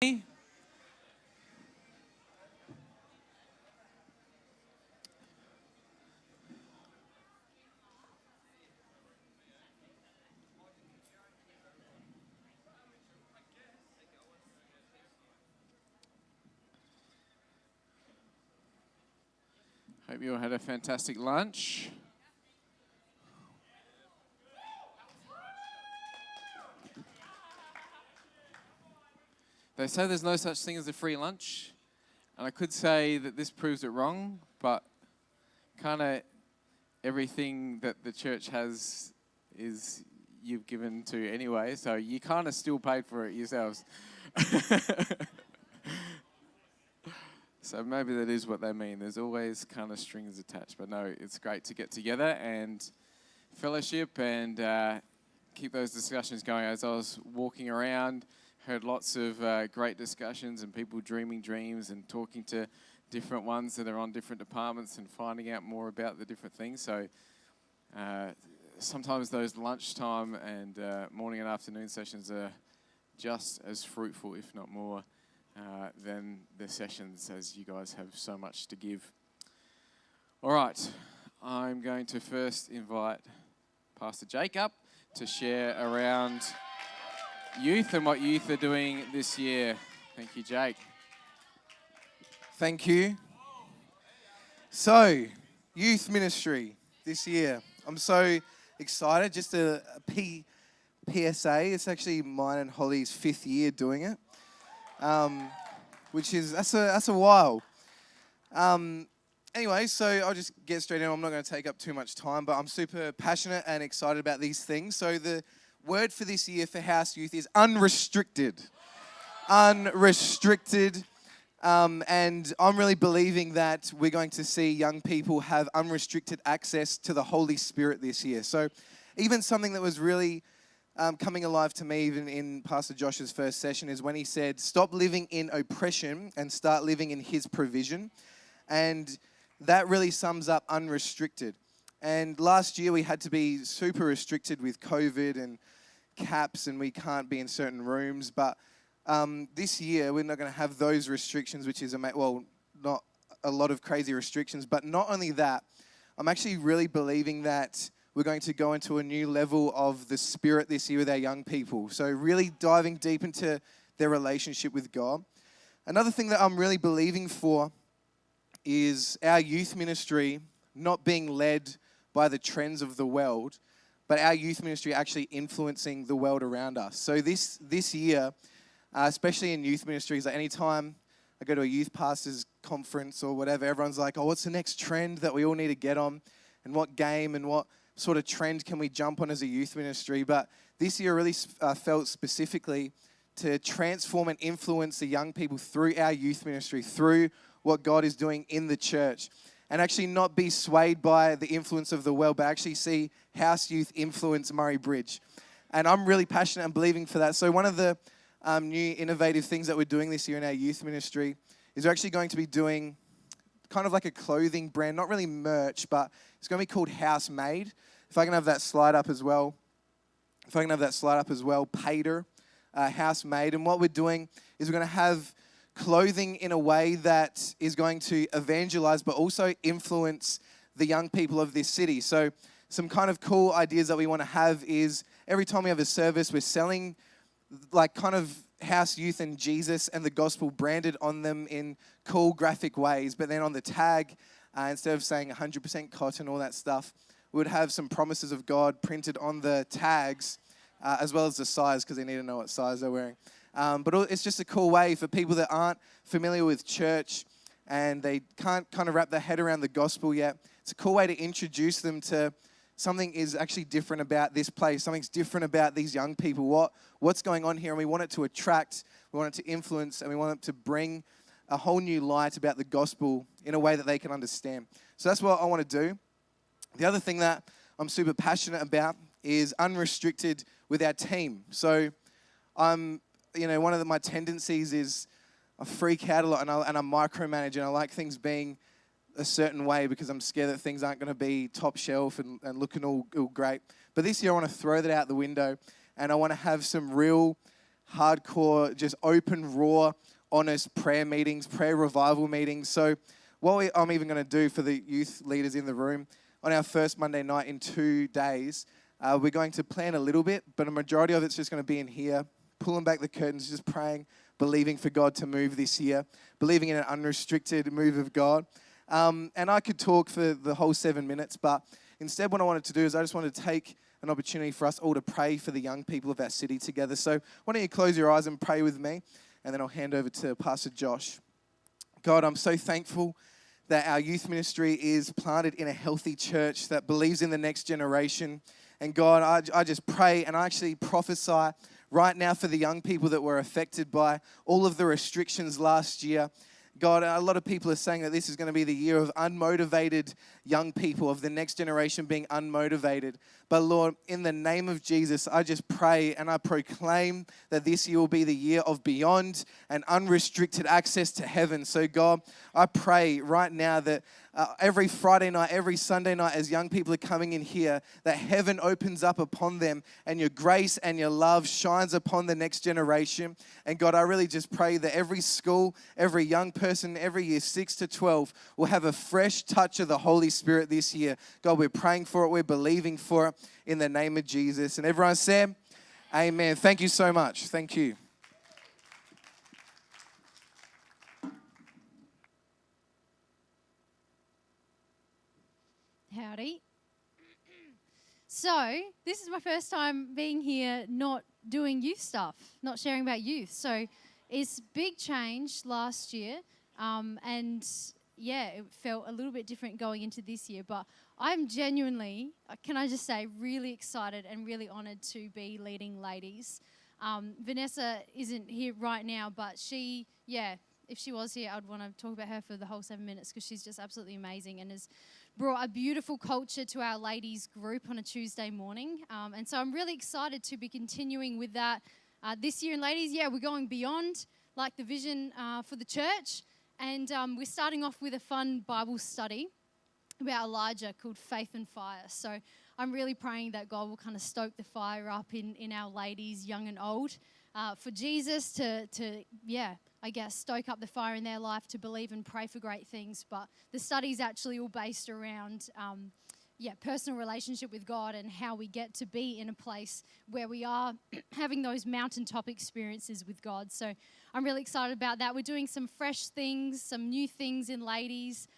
Hope you all had a fantastic lunch. They say there's no such thing as a free lunch, and I could say that this proves it wrong, but kind of everything that the church has is you've given to anyway, so you kind of still paid for it yourselves. So maybe that is what they mean. There's always kind of strings attached. But no, it's great to get together and fellowship and keep those discussions going. As I was walking around, heard lots of great discussions and people dreaming dreams and talking to different ones that are on different departments and finding out more about the different things. So sometimes those lunchtime and morning and afternoon sessions are just as fruitful, if not more, than the sessions, as you guys have so much to give. All right, I'm going to first invite Pastor Jake up to share around youth and what youth are doing this year. Thank you, Jake. Thank you. So, youth ministry this year. I'm so excited. Just a PSA. It's actually mine and Holly's 5th year doing it. Which is, that's a while. Anyway, so I'll just get straight in. I'm not going to take up too much time, but I'm super passionate and excited about these things. So the word for this year for House Youth is unrestricted. Unrestricted. And I'm really believing that we're going to see young people have unrestricted access to the Holy Spirit this year. So even something that was really coming alive to me even in Pastor Josh's first session is when he said, stop living in oppression and start living in his provision. And that really sums up unrestricted. And last year we had to be super restricted with COVID and caps and we can't be in certain rooms. But this year we're not going to have those restrictions, which is, not a lot of crazy restrictions. But not only that, I'm actually really believing that we're going to go into a new level of the Spirit this year with our young people. So really diving deep into their relationship with God. Another thing that I'm really believing for is our youth ministry not being led by the trends of the world, but our youth ministry actually influencing the world around us. So this year, especially in youth ministries, like anytime I go to a youth pastors conference or whatever, everyone's like, oh, what's the next trend that we all need to get on? And what game and what sort of trend can we jump on as a youth ministry? But this year really felt specifically to transform and influence the young people through our youth ministry, through what God is doing in the church, and actually not be swayed by the influence of the world, but actually see House Youth influence Murray Bridge. And I'm really passionate and believing for that. So one of the new innovative things that we're doing this year in our youth ministry is we're actually going to be doing kind of like a clothing brand, not really merch, but it's going to be called House Made. If I can have that slide up as well. Pater, House Made. And what we're doing is we're going to have clothing in a way that is going to evangelize, but also influence the young people of this city. So some kind of cool ideas that we want to have is every time we have a service, we're selling like kind of House Youth and Jesus and the gospel branded on them in cool graphic ways. But then on the tag, instead of saying 100% cotton, all that stuff, we would have some promises of God printed on the tags, as well as the size, because they need to know what size they're wearing. But it's just a cool way for people that aren't familiar with church and they can't kind of wrap their head around the gospel yet. It's a cool way to introduce them to something is actually different about this place. Something's different about these young people. What's going on here? And we want it to attract, we want it to influence, and we want it to bring a whole new light about the gospel in a way that they can understand. So that's what I want to do. The other thing that I'm super passionate about is unrestricted with our team. So one of my tendencies is I freak out a lot and I micromanage and I like things being a certain way because I'm scared that things aren't going to be top shelf and looking all great. But this year I want to throw that out the window and I want to have some real hardcore, just open, raw, honest prayer meetings, prayer revival meetings. So what I'm even going to do for the youth leaders in the room, on our first Monday night in 2 days, we're going to plan a little bit, but a majority of it's just going to be in here, pulling back the curtains, just praying, believing for God to move this year, believing in an unrestricted move of God. And I could talk for the whole 7 minutes, but instead what I wanted to do is I just wanted to take an opportunity for us all to pray for the young people of our city together. So why don't you close your eyes and pray with me, and then I'll hand over to Pastor Josh. God, I'm so thankful that our youth ministry is planted in a healthy church that believes in the next generation. And God, I just pray and I actually prophesy right now for the young people that were affected by all of the restrictions last year. God, a lot of people are saying that this is going to be the year of unmotivated young people, of the next generation being unmotivated. But Lord, in the name of Jesus, I just pray and I proclaim that this year will be the year of beyond and unrestricted access to heaven. So God, I pray right now that every Friday night, every Sunday night, as young people are coming in here, that heaven opens up upon them and your grace and your love shines upon the next generation. And God, I really just pray that every school, every young person, every year 6 to 12 will have a fresh touch of the Holy Spirit this year. God, we're praying for it. We're believing for it in the name of Jesus. And everyone said, amen. Thank you so much. Thank you. Howdy. So, this is my first time being here not doing youth stuff, not sharing about youth. So, it's big change last year. And yeah, it felt a little bit different going into this year. But I'm genuinely, can I just say, really excited and really honoured to be leading ladies. Vanessa isn't here right now, but she, if she was here, I'd want to talk about her for the whole 7 minutes because she's just absolutely amazing and has brought a beautiful culture to our ladies group on a Tuesday morning. And so I'm really excited to be continuing with that this year. And ladies, we're going beyond like the vision for the church. And we're starting off with a fun Bible study about Elijah called Faith and Fire. So I'm really praying that God will kind of stoke the fire up in our ladies, young and old, for Jesus to stoke up the fire in their life to believe and pray for great things. But the study's actually all based around, personal relationship with God and how we get to be in a place where we are having those mountaintop experiences with God. So I'm really excited about that. We're doing some fresh things, some new things in ladies.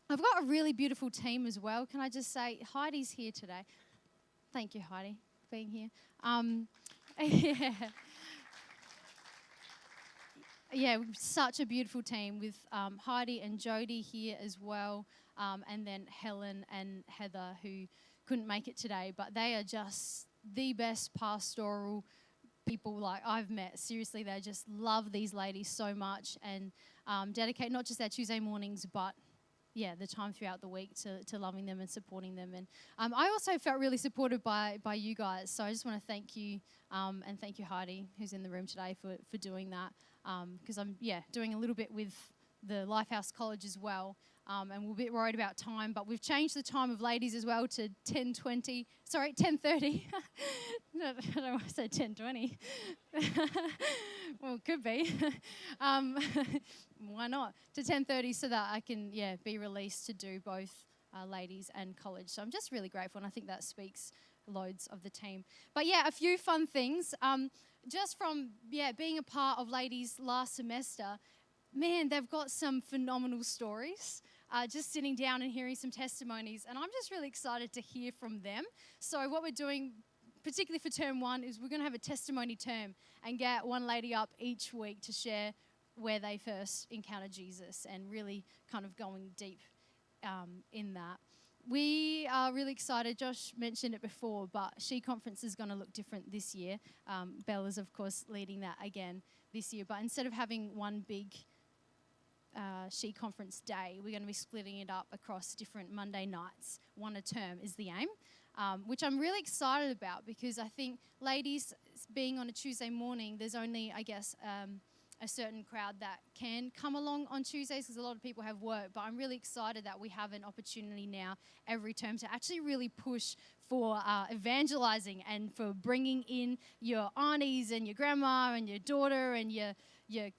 I've got a really beautiful team as well. Can I just say, Heidi's here today. Thank you, Heidi, for being here. Such a beautiful team with Heidi and Jody here as well, and then Helen and Heather who couldn't make it today, but they are just the best pastoral people like I've met. Seriously, they just love these ladies so much and dedicate not just their Tuesday mornings, but the time throughout the week to loving them and supporting them. And I also felt really supported by you guys. So I just want to thank you and thank you, Heidi, who's in the room today, for doing that. Because I'm doing a little bit with the Lifehouse College as well. And we're a bit worried about time, but we've changed the time of ladies as well to 10:30. I don't know why I said 10:20. Well, it could be. Why not? To 10:30 so that I can, be released to do both ladies and college. So I'm just really grateful, and I think that speaks loads of the team. But a few fun things. Just from, being a part of ladies last semester, man, they've got some phenomenal stories. Just sitting down and hearing some testimonies, and I'm just really excited to hear from them. So what we're doing, particularly for term 1, is we're going to have a testimony term and get one lady up each week to share where they first encountered Jesus and really kind of going deep in that. We are really excited. Josh mentioned it before, but She Conference is going to look different this year. Bella's, of course, leading that again this year. But instead of having one big She Conference day, we're going to be splitting it up across different Monday nights. One a term is the aim, which I'm really excited about because I think ladies being on a Tuesday morning, there's only, a certain crowd that can come along on Tuesdays because a lot of people have work. But I'm really excited that we have an opportunity now every term to actually really push for evangelizing and for bringing in your aunties and your grandma and your daughter and your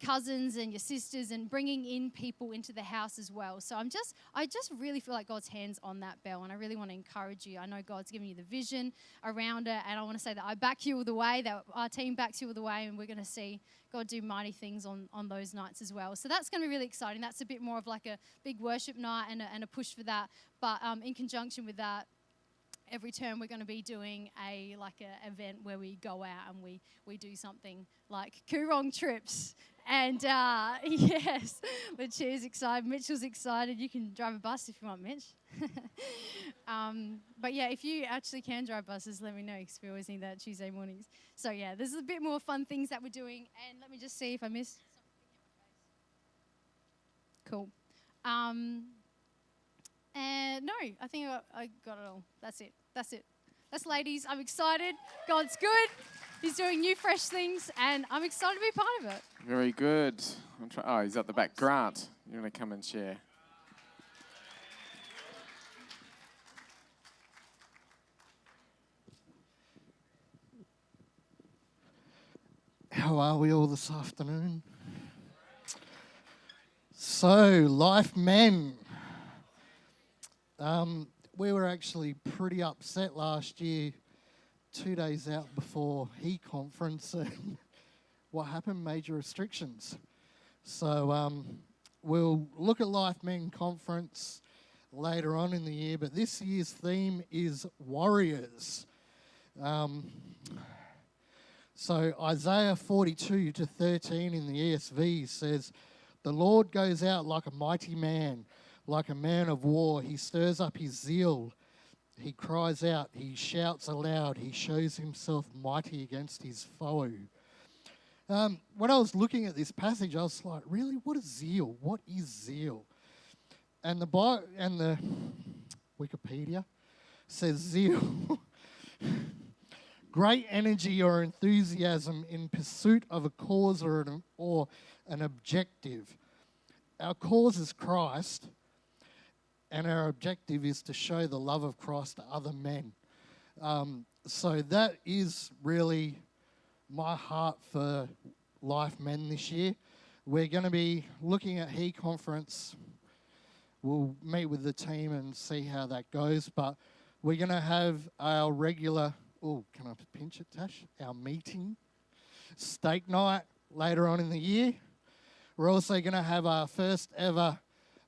cousins and your sisters and bringing in people into the house as well. So I just really feel like God's hands on that, Belle, and I really want to encourage you. I know God's given you the vision around it, and I want to say that I back you all the way, that our team backs you all the way, and we're going to see God do mighty things on those nights as well. So that's going to be really exciting. That's a bit more of like a big worship night and a push for that. But in conjunction with that, every term we're going to be doing a event where we go out and we do something like Coorong trips. And yes, Lucia's excited. Mitchell's excited. You can drive a bus if you want, Mitch. But yeah, if you actually can drive buses, let me know because we always need that Tuesday mornings. So yeah, there's a bit more fun things that we're doing. And let me just see if I missed something. Cool. And no, I think I got it all. That's it. That's ladies. I'm excited. God's good. He's doing new, fresh things, and I'm excited to be part of it. Very good. Oh, he's at the back. Grant, you want to come and share? How are we all this afternoon? So, Life Men. We were actually pretty upset last year, 2 days out before He Conference. What happened? Major restrictions. So we'll look at Life Men Conference later on in the year, but this year's theme is Warriors. So Isaiah 42-13 in the ESV says, "The Lord goes out like a mighty man, like a man of war. He stirs up his zeal. He cries out, he shouts aloud, he shows himself mighty against his foe." When I was looking at this passage, I was like, really, what is zeal? What is zeal? And the Wikipedia says zeal, great energy or enthusiasm in pursuit of a cause or an objective. Our cause is Christ, and our objective is to show the love of Christ to other men. So that is really my heart for Life Men this year. We're going to be looking at He Conference. We'll meet with the team and see how that goes. But we're going to have our regular, can I pinch it, Tash? Our meeting, steak night later on in the year. We're also going to have our first ever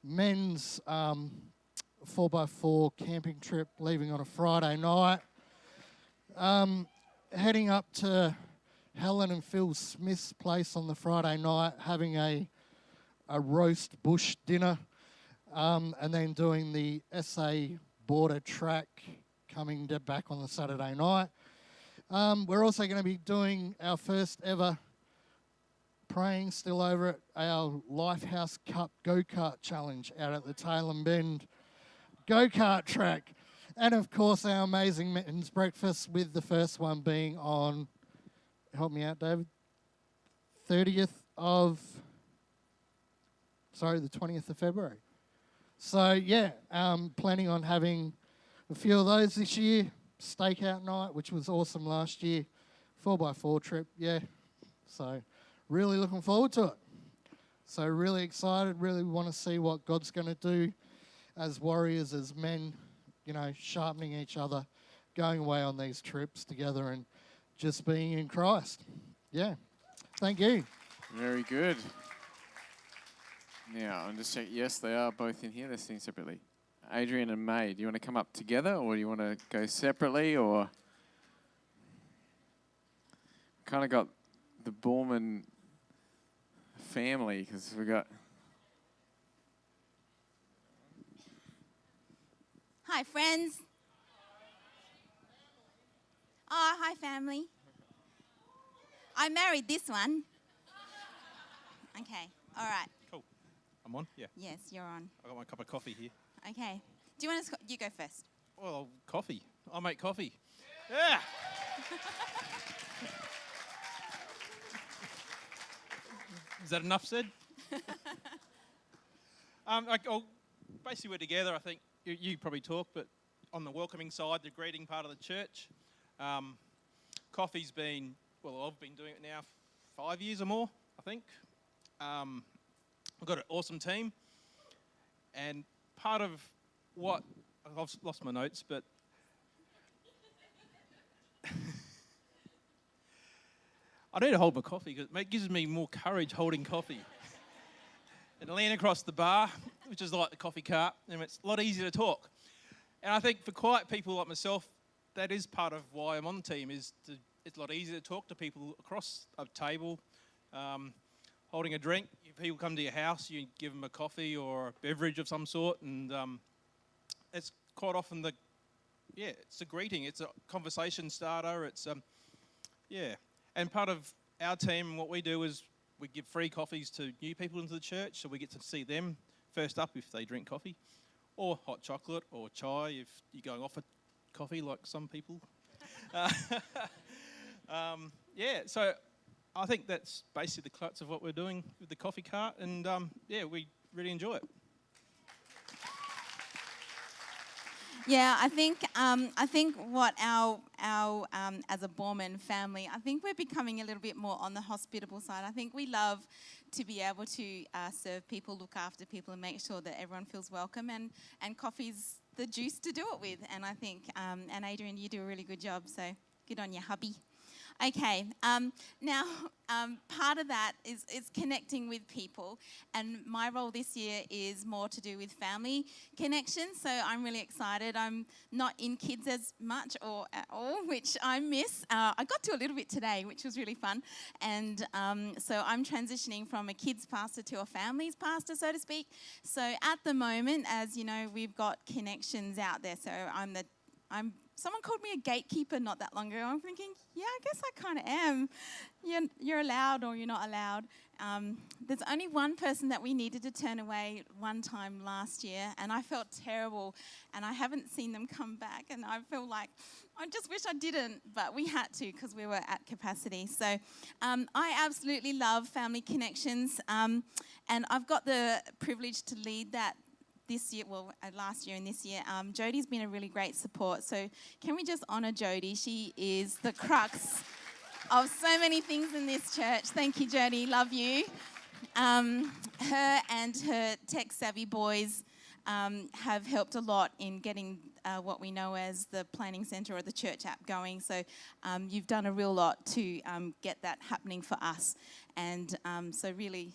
men's 4x4 camping trip, leaving on a Friday night. Heading up to Helen and Phil Smith's place on the Friday night, having a roast bush dinner, and then doing the SA border track, coming back on the Saturday night. We're also going to be doing our first ever, praying still over it, our Lifehouse Cup Go-Kart Challenge out at the Tailem Bend Go-Kart track. And of course, our amazing men's breakfast, with the first one being on, help me out, David, the 20th of February. So, yeah, planning on having a few of those this year. Stakeout night, which was awesome last year. 4x4 trip, yeah. So, really looking forward to it. So, really excited, really want to see what God's going to do as warriors, as men, sharpening each other, going away on these trips together and just being in Christ. Yeah. Thank you. Very good. Now, I'm just checking. Yes, they are both in here. They're sitting separately. Adrian and May, do you want to come up together or do you want to go separately? Or kind of got the Borman family because we got... Hi, friends. Oh, hi, family. I married this one. Okay, all right. Cool. I'm on? Yeah. Yes, you're on. I got my cup of coffee here. Okay. Do you want to... You go first. Well, coffee. I'll make coffee. Yeah. Is that enough said? Basically, we're together. I think you probably talk, but on the welcoming side, the greeting part of the church. Coffee's been, I've been doing it now 5 years or more, I think. We've got an awesome team. And part of what, I've lost my notes, but I need to hold my coffee because it gives me more courage holding coffee. And lean across the bar, which is like the coffee cart, and it's a lot easier to talk. And I think for quiet people like myself, that is part of why I'm on the team, it's a lot easier to talk to people across a table, holding a drink. If people come to your house, you give them a coffee or a beverage of some sort, and it's quite often it's a greeting, it's a conversation starter, And part of our team, what we do is we give free coffees to new people into the church, so we get to see them first up if they drink coffee, or hot chocolate, or chai if you're going off a coffee like some people. So I think that's basically the crux of what we're doing with the coffee cart, and we really enjoy it. Yeah, I think what our as a Borman family, I think we're becoming a little bit more on the hospitable side. I think we love to be able to serve people, look after people, and make sure that everyone feels welcome. And coffee's the juice to do it with. And I think, and Adrian, you do a really good job. So good on you, hubby. Okay, now part of that is connecting with people, and my role this year is more to do with family connections, so I'm really excited. I'm not in kids as much or at all, which I miss. I got to a little bit today, which was really fun, and so I'm transitioning from a kids pastor to a families pastor, so to speak. So at the moment, as you know, we've got connections out there, so someone called me a gatekeeper not that long ago. I'm thinking, yeah, I guess I kind of am. You're allowed or you're not allowed. There's only one person that we needed to turn away one time last year, and I felt terrible, and I haven't seen them come back, and I feel like I just wish I didn't, but we had to because we were at capacity. So I absolutely love family connections, and I've got the privilege to lead that this year, last year and this year. Jodie's been a really great support. So can we just honour Jodie? She is the crux of so many things in this church. Thank you, Jodie. Love you. Her and her tech-savvy boys have helped a lot in getting what we know as the planning centre or the church app going. So you've done a real lot to get that happening for us. And so really...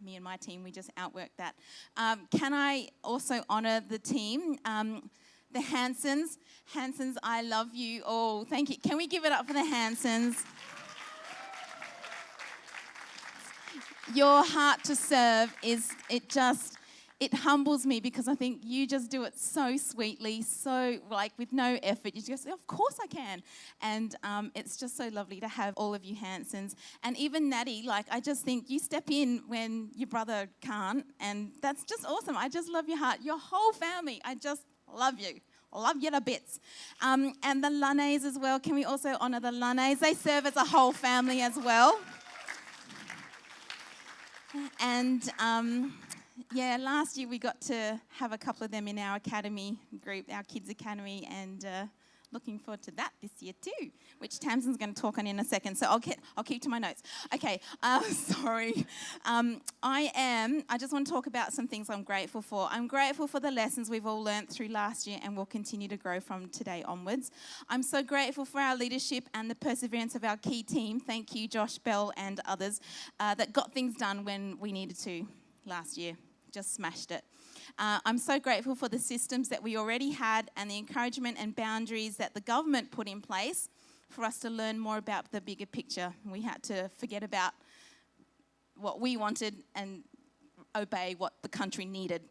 me and my team, we just outworked that. Can I also honour the team? The Hansons. Hansons, I love you all. Thank you. Can we give it up for the Hansons? Your heart to serve it humbles me because I think you just do it so sweetly, so with no effort. You just say, of course I can. And it's just so lovely to have all of you Hansons. And even Natty, I just think you step in when your brother can't. And that's just awesome. I just love your heart. Your whole family, I just love you. I love you to bits. And the Lunnays as well. Can we also honour the Lunnays? They serve as a whole family as well. And... last year we got to have a couple of them in our academy group, our kids academy, and looking forward to that this year too, which Tamsin's going to talk on in a second. So I'll keep to my notes. Okay, sorry. I just want to talk about some things I'm grateful for. I'm grateful for the lessons we've all learnt through last year and will continue to grow from today onwards. I'm so grateful for our leadership and the perseverance of our key team. Thank you, Josh Bell and others, that got things done when we needed to last year. Just smashed it. I'm so grateful for the systems that we already had and the encouragement and boundaries that the government put in place for us to learn more about the bigger picture. We had to forget about what we wanted and obey what the country needed.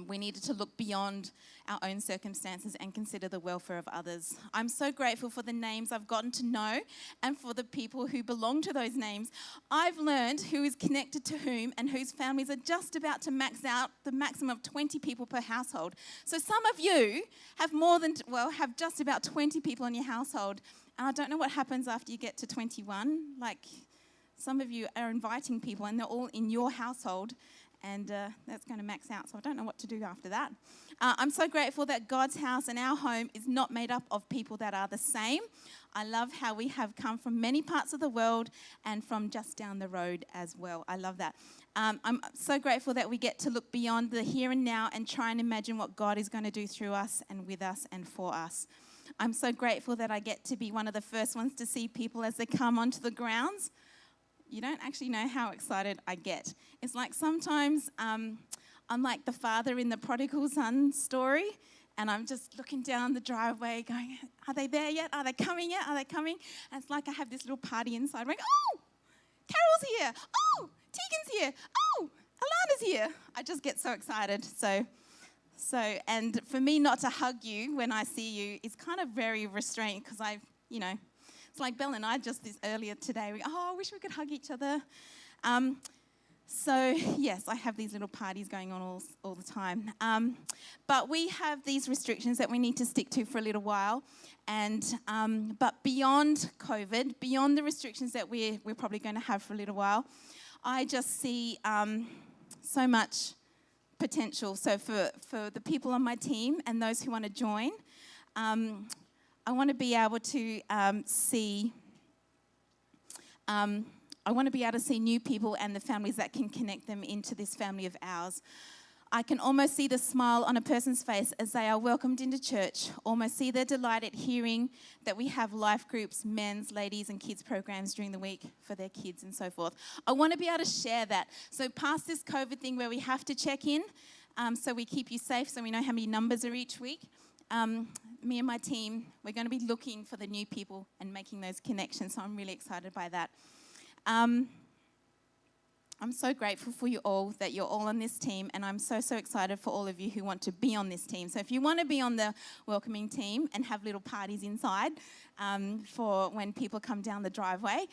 We needed to look beyond our own circumstances and consider the welfare of others. I'm so grateful for the names I've gotten to know and for the people who belong to those names. I've learned who is connected to whom and whose families are just about to max out the maximum of 20 people per household. So some of you have have just about 20 people in your household. And I don't know what happens after you get to 21. some of you are inviting people and they're all in your household, and that's going to max out, so I don't know what to do after that. I'm so grateful that God's house and our home is not made up of people that are the same. I love how we have come from many parts of the world and from just down the road as well. I love that. I'm so grateful that we get to look beyond the here and now and try and imagine what God is going to do through us and with us and for us. I'm so grateful that I get to be one of the first ones to see people as they come onto the grounds. You don't actually know how excited I get. It's like sometimes I'm like the father in the prodigal son story, and I'm just looking down the driveway going, are they there yet? Are they coming yet? Are they coming? And it's like I have this little party inside going, oh, Carol's here. Oh, Tegan's here. Oh, Alana's here. I just get so excited. So, and for me not to hug you when I see you is kind of very restrained because it's like Belle and I just this earlier today. I wish we could hug each other. So yes, I have these little parties going on all the time. But we have these restrictions that we need to stick to for a little while. And but beyond COVID, beyond the restrictions that we're probably going to have for a little while, I just see so much potential. So for the people on my team and those who want to join, I want to be able to see new people and the families that can connect them into this family of ours. I can almost see the smile on a person's face as they are welcomed into church, almost see their delight at hearing that we have life groups, men's, ladies, and kids programs during the week for their kids and so forth. I want to be able to share that. So past this COVID thing where we have to check in, so we keep you safe, so we know how many numbers are each week, me and my team, we're going to be looking for the new people and making those connections, so I'm really excited by that. I'm so grateful for you all, that you're all on this team, and I'm so excited for all of you who want to be on this team. So if you want to be on the welcoming team and have little parties inside for when people come down the driveway,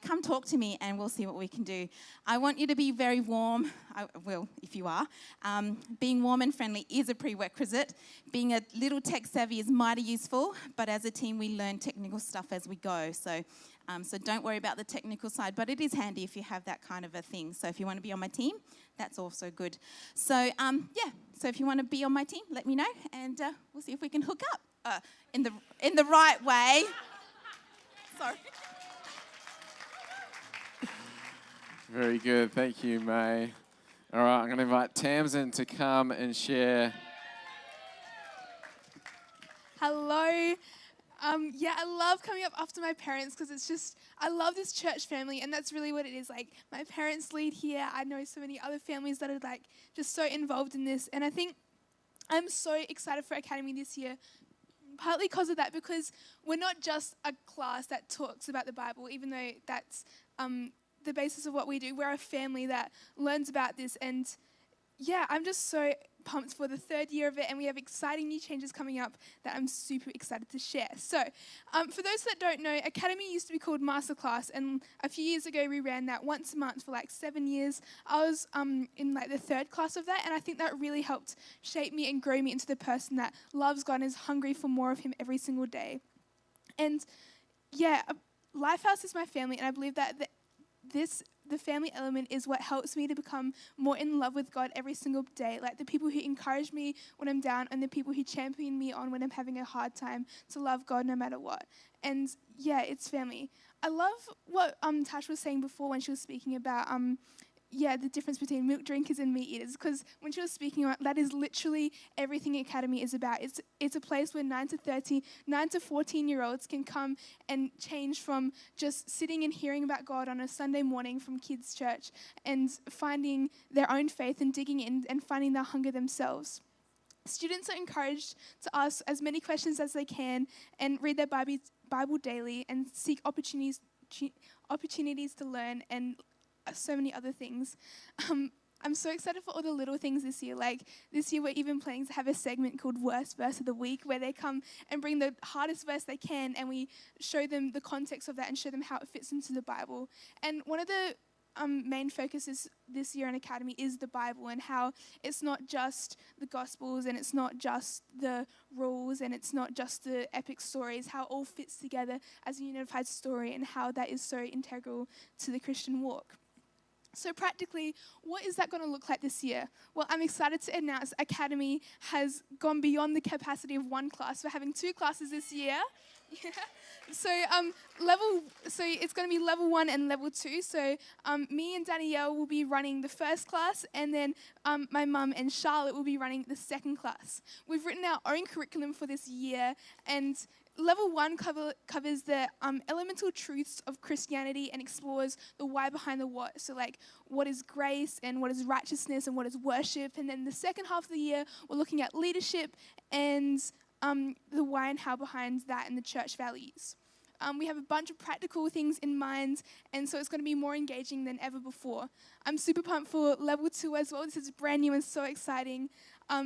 come talk to me and we'll see what we can do. I want you to be very warm, if you are. Being warm and friendly is a prerequisite. Being a little tech savvy is mighty useful, but as a team we learn technical stuff as we go. So don't worry about the technical side, but it is handy if you have that kind of a thing. So if you want to be on my team, that's also good. So so if you want to be on my team, let me know, and we'll see if we can hook up in the right way. Sorry. Very good. Thank you, May. All right, I'm going to invite Tamsin to come and share. Hello. I love coming up after my parents because it's just, I love this church family, and that's really what it is. Like, my parents lead here. I know so many other families that are like just so involved in this, and I think I'm so excited for Academy this year, partly because of that, because we're not just a class that talks about the Bible, even though that's the basis of what we do. We're a family that learns about this, and I'm just so pumped for the third year of it, and we have exciting new changes coming up that I'm super excited to share. So, for those that don't know, Academy used to be called Masterclass, and a few years ago we ran that once a month for like 7 years. I was in like the third class of that, and I think that really helped shape me and grow me into the person that loves God and is hungry for more of Him every single day. And Lifehouse is my family, and I believe that the family element is what helps me to become more in love with God every single day. Like the people who encourage me when I'm down, and the people who champion me on when I'm having a hard time to love God no matter what. And it's family. I love what Tash was saying before when she was speaking about the difference between milk drinkers and meat eaters, because when she was speaking about that is literally everything Academy is about. It's a place where 9 to 14-year-olds can come and change from just sitting and hearing about God on a Sunday morning from kids' church and finding their own faith and digging in and finding their hunger themselves. Students are encouraged to ask as many questions as they can and read their Bible daily and seek opportunities to learn and so many other things. I'm so excited for all the little things this year. Like this year we're even planning to have a segment called Worst Verse of the Week, where they come and bring the hardest verse they can, and we show them the context of that and show them how it fits into the Bible. And one of the main focus this year in Academy is the Bible, and how it's not just the Gospels and it's not just the rules and it's not just the epic stories, how it all fits together as a unified story and how that is so integral to the Christian walk. So practically, what is that going to look like this year? Well, I'm excited to announce Academy has gone beyond the capacity of one class. We're having 2 classes this year. Yeah. So it's going to be level 1 and level 2. So me and Danielle will be running the first class, and then my mum and Charlotte will be running the second class. We've written our own curriculum for this year, and level 1 covers the elemental truths of Christianity and explores the why behind the what. So like, what is grace and what is righteousness and what is worship. And then the second half of the year, we're looking at leadership and the why and how behind that and the church values. We have a bunch of practical things in mind, and so it's going to be more engaging than ever before. I'm super pumped for level 2 as well. This is brand new and so exciting.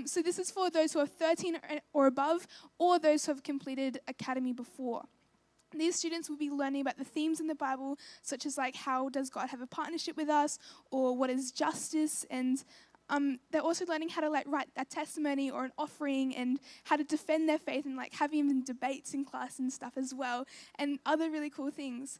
So this is for those who are 13 or above, or those who have completed Academy before. These students will be learning about the themes in the Bible, such as like, how does God have a partnership with us, or what is justice, and they're also learning how to like write a testimony or an offering, and how to defend their faith, and like have even debates in class and stuff as well, and other really cool things.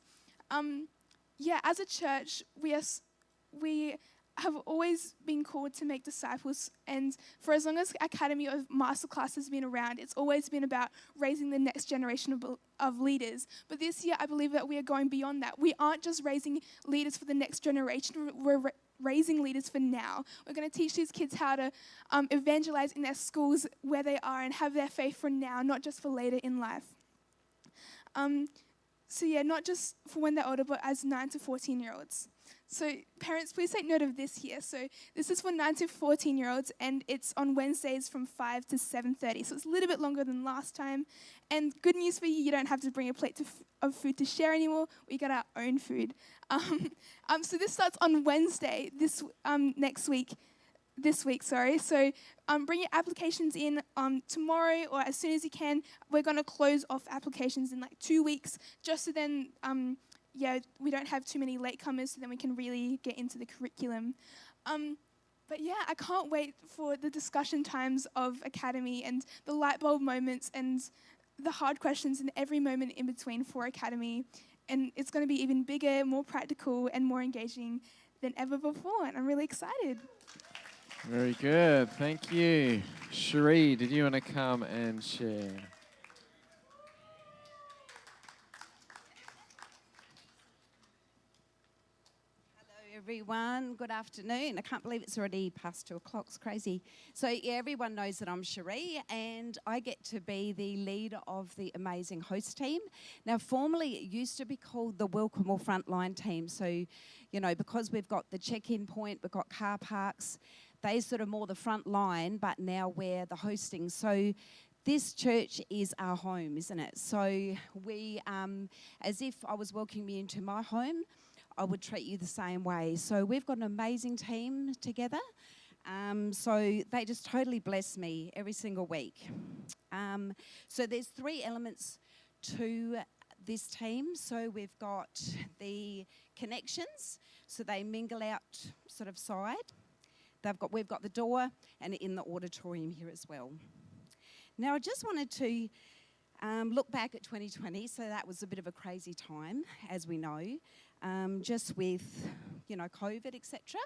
As a church, we have always been called to make disciples, and for as long as Academy of Masterclass has been around, it's always been about raising the next generation of leaders. But this year, I believe that we are going beyond that. We aren't just raising leaders for the next generation, we're raising leaders for now. We're going to teach these kids how to evangelize in their schools where they are and have their faith for now, not just for later in life. Not just for when they're older, but as 9 to 14-year-olds. So parents, please take note of this here. So this is for 9 to 14-year-olds, and it's on Wednesdays from 5 to 7:30. So it's a little bit longer than last time. And good news for you, you don't have to bring a plate of food to share anymore. We got our own food. So this starts on Wednesday, this week. So bring your applications in tomorrow or as soon as you can. We're going to close off applications in like 2 weeks, just so then we don't have too many latecomers, so then we can really get into the curriculum. I can't wait for the discussion times of Academy and the light bulb moments and the hard questions and every moment in between for Academy. And it's going to be even bigger, more practical, and more engaging than ever before. And I'm really excited. Very good. Thank you. Cherie, did you want to come and share? Everyone, good afternoon. I can't believe it's already past 2 o'clock. It's crazy. So everyone knows that I'm Cherie, and I get to be the leader of the amazing host team. Now, formerly it used to be called the Welcome or Frontline team. So, because we've got the check-in point, we've got car parks, they sort of more the front line, but now we're the hosting. So this church is our home, isn't it? So we, as if I was welcoming you into my home, I would treat you the same way. So we've got an amazing team together. So they just totally bless me every single week. So there's 3 elements to this team. So we've got the connections. So they mingle out sort of side. We've got the door and in the auditorium here as well. Now I just wanted to look back at 2020. So that was a bit of a crazy time, as we know. Just with, COVID, etc.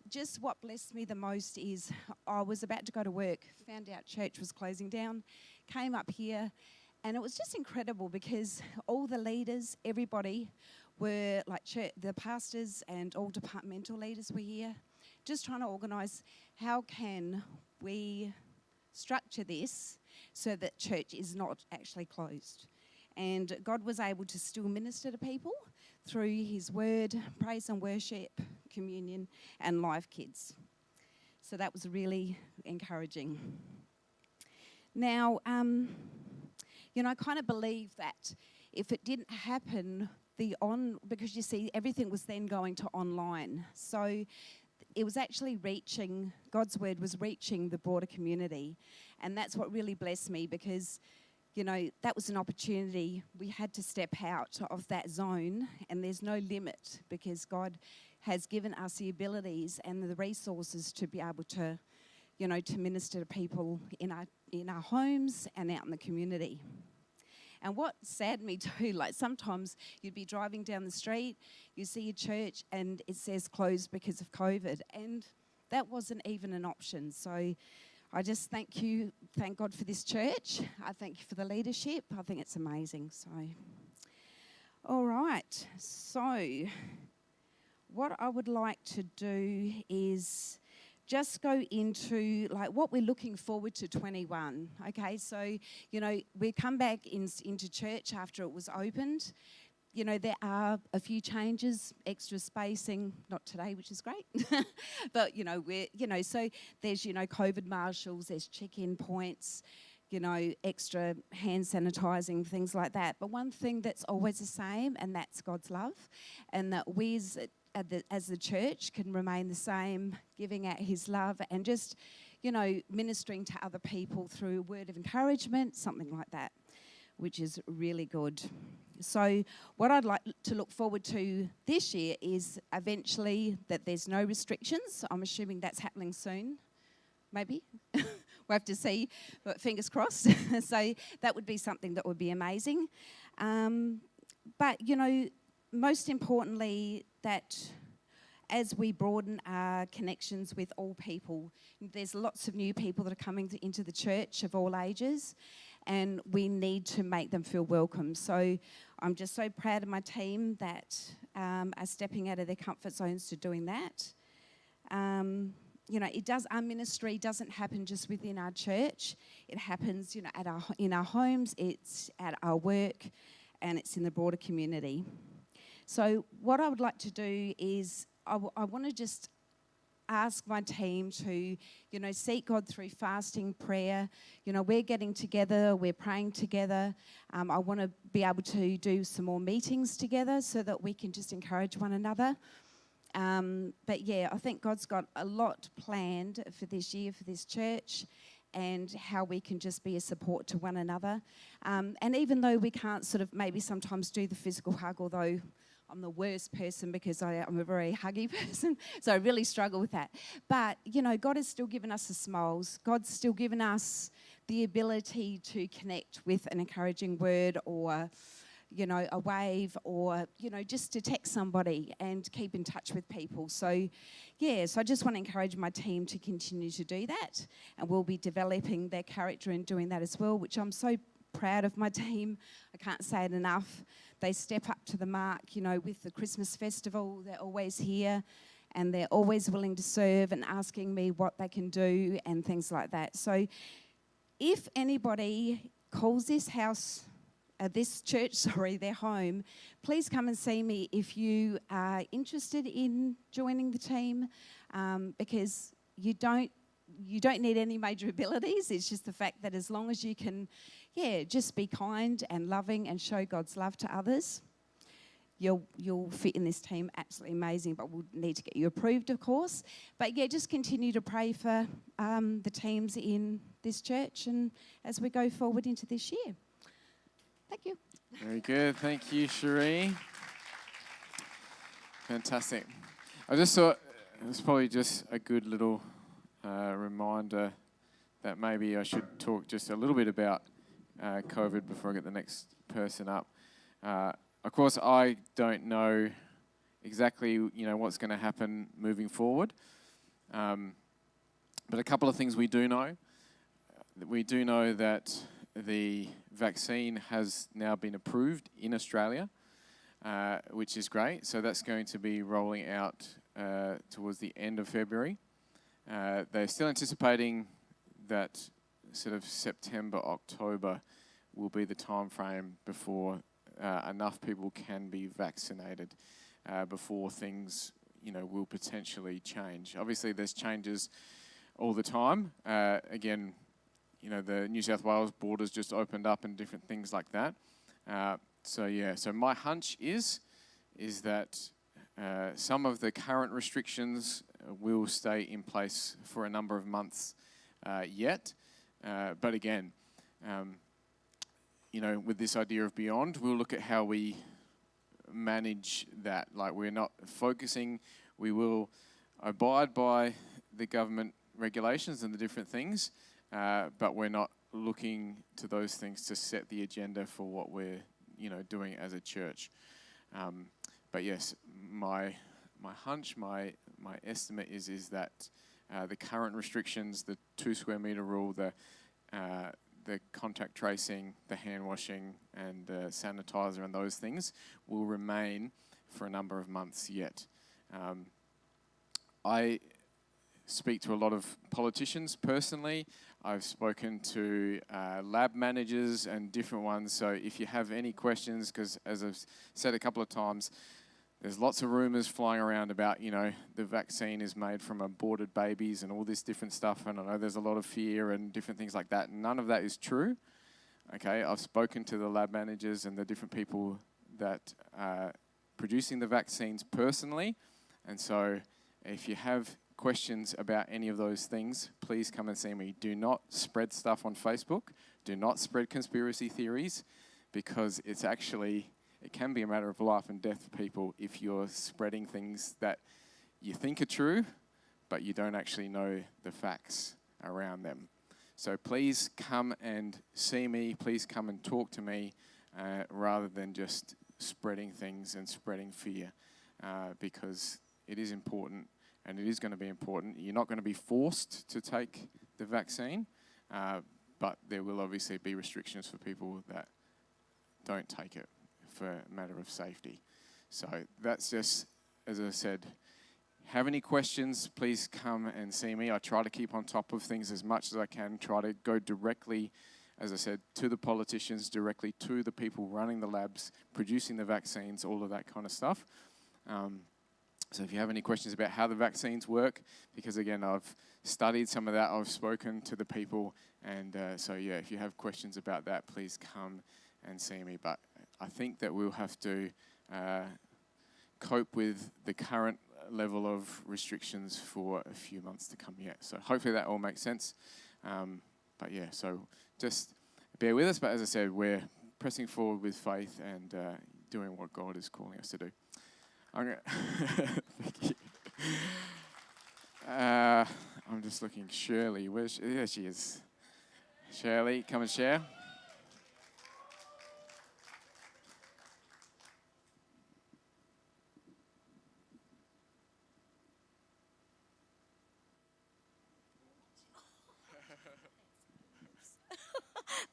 Just what blessed me the most is I was about to go to work, found out church was closing down, came up here, and it was just incredible because all the leaders, everybody were like the pastors and all departmental leaders were here, just trying to organise how can we structure this so that church is not actually closed. And God was able to still minister to people through his word, praise and worship, communion, and live kids. So that was really encouraging. Now, I kind of believe that if it didn't happen, because you see, everything was then going to online. So it was actually God's word was reaching the broader community. And that's what really blessed me because that was an opportunity. We had to step out of that zone, and there's no limit because God has given us the abilities and the resources to be able to, to minister to people in our homes and out in the community. And what saddened me too, like sometimes you'd be driving down the street, you see a church and it says closed because of COVID, and that wasn't even an option. So I just thank God for this church. I thank you for the leadership. I think it's amazing. So, all right. So, what I would like to do is just go into like what we're looking forward to 21. Okay, so we come back into church after it was opened. There are a few changes, extra spacing, not today, which is great. But, so there's, COVID marshals, there's check-in points, extra hand sanitising, things like that. But one thing that's always the same, and that's God's love, and that we as the church can remain the same, giving out his love and just, ministering to other people through a word of encouragement, something like that, which is really good. So what I'd like to look forward to this year is eventually that there's no restrictions. I'm assuming that's happening soon, maybe. We'll have to see, but fingers crossed. So that would be something that would be amazing. But, most importantly, that as we broaden our connections with all people, there's lots of new people that are coming into the church of all ages, and we need to make them feel welcome. So I'm just so proud of my team that are stepping out of their comfort zones to doing that. Our ministry doesn't happen just within our church. It happens, in our homes, it's at our work, and it's in the broader community. So what I would like to do is I want to just ask my team to, seek God through fasting, prayer. We're getting together, we're praying together. I want to be able to do some more meetings together so that we can just encourage one another. But yeah, I think God's got a lot planned for this year for this church, and how we can just be a support to one another. And even though we can't sort of maybe sometimes do the physical hug, although I'm the worst person because I'm a very huggy person, so I really struggle with that. But, God has still given us the smiles. God's still given us the ability to connect with an encouraging word or, a wave or, just to text somebody and keep in touch with people. So, so I just want to encourage my team to continue to do that, and we'll be developing their character in doing that as well, which I'm so proud of my team. I can't say it enough. They step up to the mark, with the Christmas festival. They're always here, and they're always willing to serve and asking me what they can do and things like that. So if anybody calls this church, their home, please come and see me if you are interested in joining the team, because you don't need any major abilities. It's just the fact that as long as you can, just be kind and loving and show God's love to others, you'll fit in this team. Absolutely amazing, but we'll need to get you approved, of course. But just continue to pray for the teams in this church and as we go forward into this year. Thank you. Very good. Thank you, Cherie. Fantastic. I just thought it was probably just a good little reminder that maybe I should talk just a little bit about COVID before I get the next person up. Of course, I don't know exactly, what's going to happen moving forward. But a couple of things we do know. We do know that the vaccine has now been approved in Australia, which is great. So that's going to be rolling out towards the end of February. They're still anticipating that sort of September, October will be the time frame before enough people can be vaccinated before things, will potentially change. Obviously, there's changes all the time. Again, the New South Wales borders just opened up and different things like that. So my hunch is that some of the current restrictions will stay in place for a number of months yet. But again, with this idea of beyond, we'll look at how we manage that. Like, we're not focusing, we will abide by the government regulations and the different things, but we're not looking to those things to set the agenda for what we're, doing as a church. But yes, my hunch, my estimate is that the current restrictions, the 2 square metre rule, the contact tracing, the hand washing, and sanitizer, and those things will remain for a number of months yet. I speak to a lot of politicians personally. I've spoken to lab managers and different ones. So if you have any questions, because as I've said a couple of times, there's lots of rumours flying around about, the vaccine is made from aborted babies and all this different stuff. And I know there's a lot of fear and different things like that. None of that is true. Okay, I've spoken to the lab managers and the different people that are producing the vaccines personally. And so if you have questions about any of those things, please come and see me. Do not spread stuff on Facebook. Do not spread conspiracy theories, because it can be a matter of life and death for people if you're spreading things that you think are true, but you don't actually know the facts around them. So please come and see me. Please come and talk to me, rather than just spreading things and spreading fear, because it is important. And it is going to be important. You're not going to be forced to take the vaccine, but there will obviously be restrictions for people that don't take it for a matter of safety. So that's just, as I said, have any questions, please come and see me. I try to keep on top of things as much as I can, try to go directly, as I said, to the politicians, directly to the people running the labs, producing the vaccines, all of that kind of stuff. So if you have any questions about how the vaccines work, because again, I've studied some of that, I've spoken to the people, and if you have questions about that, please come and see me. But I think that we'll have to cope with the current level of restrictions for a few months to come yet. So hopefully that all makes sense. So just bear with us. But as I said, we're pressing forward with faith and doing what God is calling us to do. Thank you. I'm just looking. Shirley, there she is. Shirley, come and share.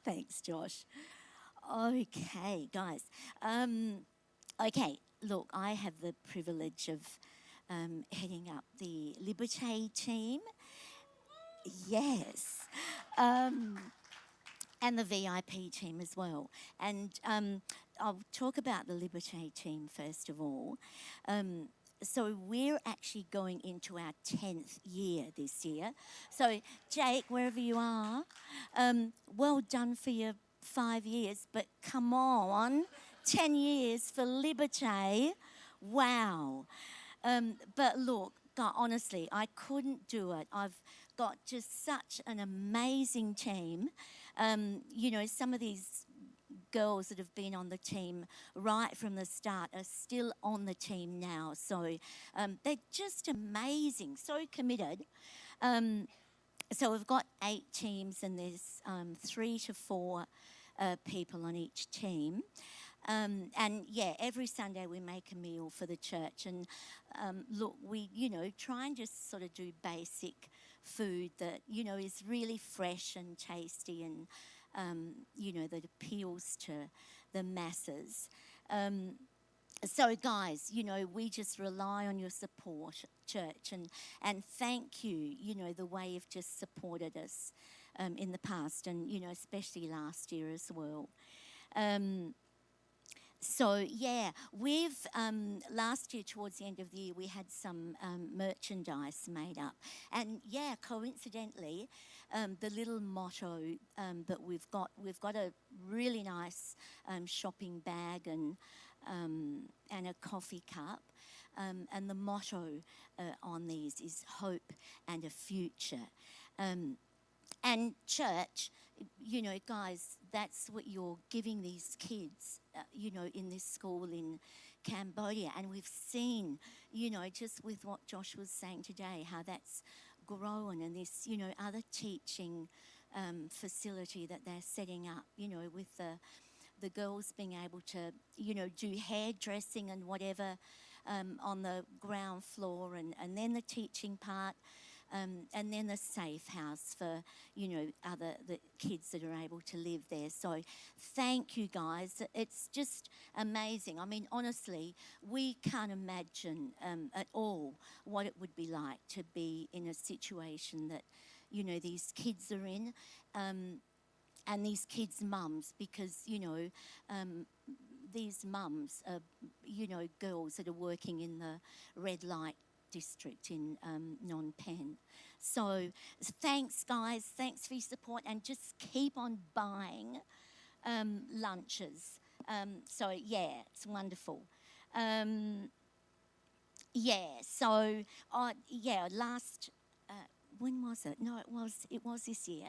Thanks, Josh. Okay, guys. Look, I have the privilege of heading up the Liberté team. Yes. And the VIP team as well. And I'll talk about the Liberté team first of all. So we're actually going into our 10th year this year. So Jake, wherever you are, well done for your 5 years, but come on, 10 years for Liberté. Wow. But look, God, honestly, I couldn't do it. I've got just such an amazing team. Some of these girls that have been on the team right from the start are still on the team now. So they're just amazing, so committed. So we've got 8 teams, and there's 3 to 4 people on each team. Every Sunday we make a meal for the church. And look, we, try and just sort of do basic food that, is really fresh and tasty and, that appeals to the masses. So guys, we just rely on your support, church, and thank you, the way you've just supported us in the past, and, especially last year as well. We've, last year towards the end of the year, we had some merchandise made up. And coincidentally, the little motto that we've got a really nice shopping bag and a coffee cup. And the motto on these is hope and a future. And church, you know, guys, that's what you're giving these kids, you know, in this school in Cambodia. And we've seen, you know, just with what Josh was saying today, how that's grown, and this, you know, other teaching facility that they're setting up, you know, with the girls being able to, you know, do hairdressing and whatever on the ground floor, and then the teaching part. And then the safe house for, you know, the kids that are able to live there. So thank you, guys. It's just amazing. I mean, honestly, we can't imagine at all what it would be like to be in a situation that, you know, these kids are in, and these kids' mums, because, you know, these mums are, you know, girls that are working in the red light district in Phnom Penh. So thanks, guys. Thanks for your support, and just keep on buying lunches. So yeah, it's wonderful. Last. When was it? No, it was this year.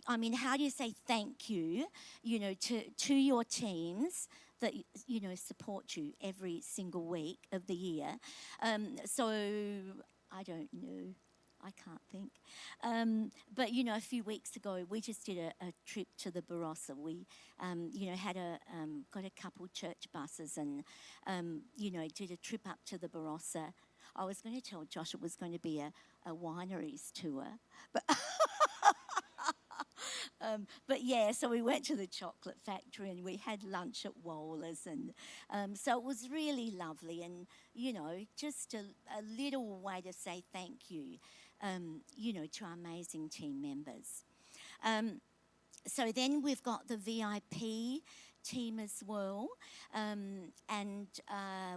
I mean, how do you say thank you, you know, to your teams that, you know, support you every single week of the year? So I don't know. I can't think. But, you know, a few weeks ago, we just did a trip to the Barossa. We, you know, had got a couple church buses and, you know, did a trip up to the Barossa. I was going to tell Josh it was going to be a wineries tour, but yeah, so we went to the chocolate factory and we had lunch at Waller's, and so it was really lovely, and, you know, just a little way to say thank you, you know, to our amazing team members. So then we've got the VIP team as well, and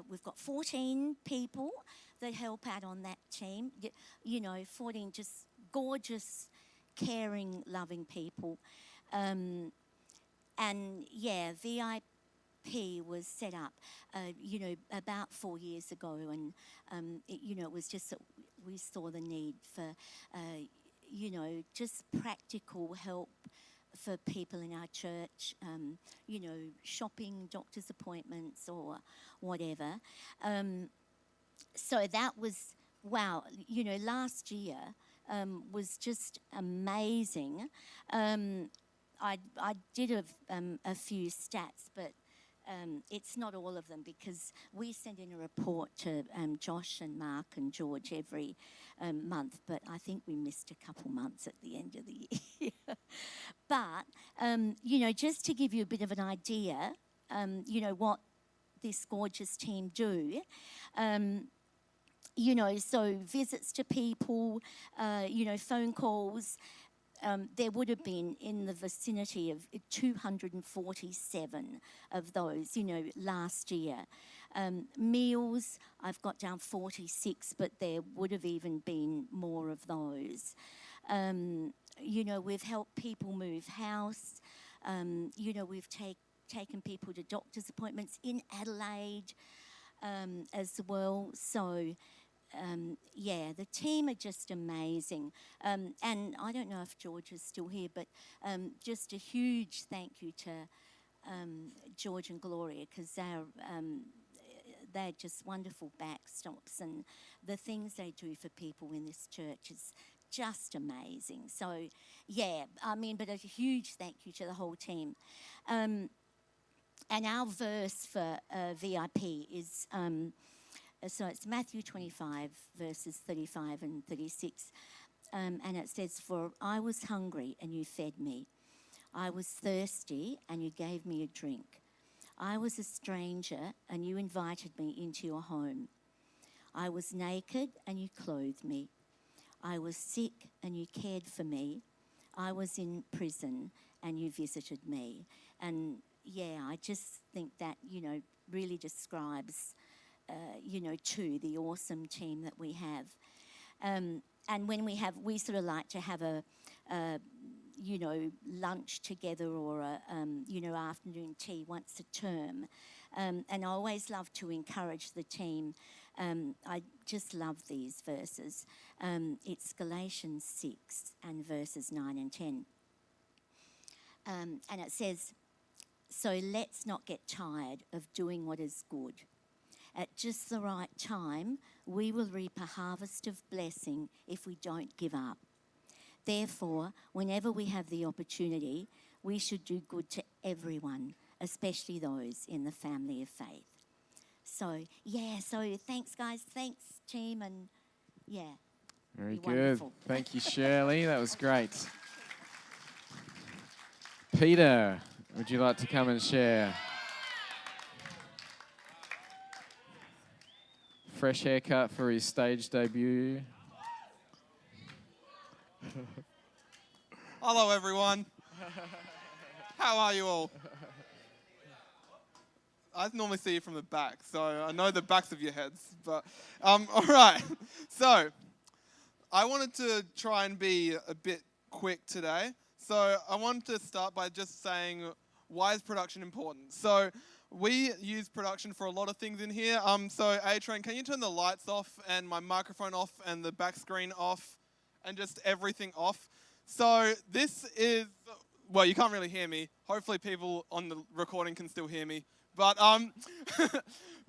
we've got 14 people that help out on that team. You know, 14 just gorgeous, caring, loving people. And yeah, VIP was set up, you know, about 4 years ago, and you know, it was just that we saw the need for, you know, just practical help for people in our church, you know, shopping, doctor's appointments, or whatever. So that was, wow, you know, last year was just amazing. I did a few stats, but it's not all of them, because we send in a report to Josh and Mark and George every month, but I think we missed a couple months at the end of the year. But, you know, just to give you a bit of an idea, you know, what this gorgeous team do, you know, so visits to people, you know, phone calls, there would have been in the vicinity of 247 of those, you know, last year. Meals, I've got down 46, but there would have even been more of those. You know, we've helped people move house. You know, we've taken people to doctor's appointments in Adelaide as well. So, yeah, the team are just amazing. And I don't know if George is still here, but just a huge thank you to George and Gloria, because they're just wonderful backstops, and the things they do for people in this church is just amazing. So, yeah, I mean, but a huge thank you to the whole team. And our verse for VIP is... so it's Matthew 25, verses 35 and 36. And it says, "For I was hungry and you fed me. I was thirsty and you gave me a drink. I was a stranger and you invited me into your home. I was naked and you clothed me. I was sick and you cared for me. I was in prison and you visited me." And yeah, I just think that, you know, really describes you know, to the awesome team that we have. And when we sort of like to have a you know, lunch together, or a, you know, afternoon tea once a term. And I always love to encourage the team, I just love these verses. It's Galatians 6 and verses 9 and 10. And it says, "So let's not get tired of doing what is good. At just the right time, we will reap a harvest of blessing if we don't give up. Therefore, whenever we have the opportunity, we should do good to everyone, especially those in the family of faith." So thanks, guys. Thanks, team. And yeah. Very You're good. wonderful. Thank you, Shirley. That was great. Peter, would you like to come and share? Fresh haircut for his stage debut. Hello, everyone. How are you all? I normally see you from the back, so I know the backs of your heads. But all right. So I wanted to try and be a bit quick today. So I wanted to start by just saying, why is production important? So we use production for a lot of things in here. So A-Train, can you turn the lights off and my microphone off and the back screen off and just everything off? So this is, well, you can't really hear me. Hopefully people on the recording can still hear me. But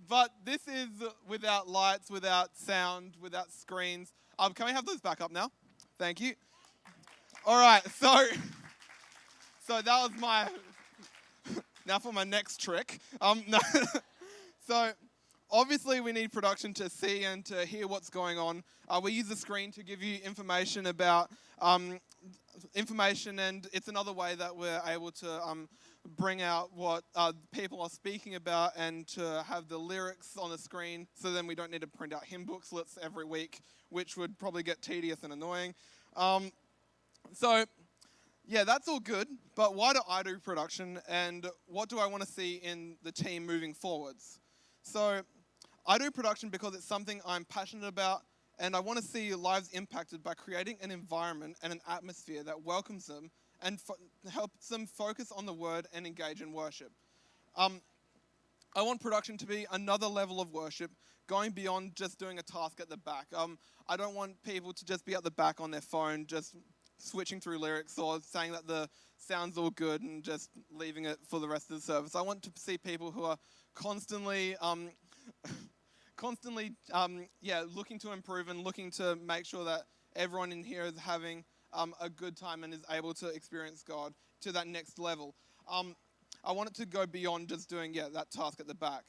but this is without lights, without sound, without screens. Can we have those back up now? Thank you. All right, so that was my, now for my next trick. No. So obviously we need production to see and to hear what's going on. We use the screen to give you information about information, and it's another way that we're able to bring out what people are speaking about and to have the lyrics on the screen, so then we don't need to print out hymn booklets every week, which would probably get tedious and annoying. So yeah, that's all good, but why do I do production, and what do I want to see in the team moving forwards? So I do production because it's something I'm passionate about, and I want to see lives impacted by creating an environment and an atmosphere that welcomes them and helps them focus on the word and engage in worship. I want production to be another level of worship, going beyond just doing a task at the back. I don't want people to just be at the back on their phone, just switching through lyrics or saying that the sound's all good and just leaving it for the rest of the service. I want to see people who are constantly looking to improve and looking to make sure that everyone in here is having a good time and is able to experience God to that next level. I want it to go beyond just doing that task at the back.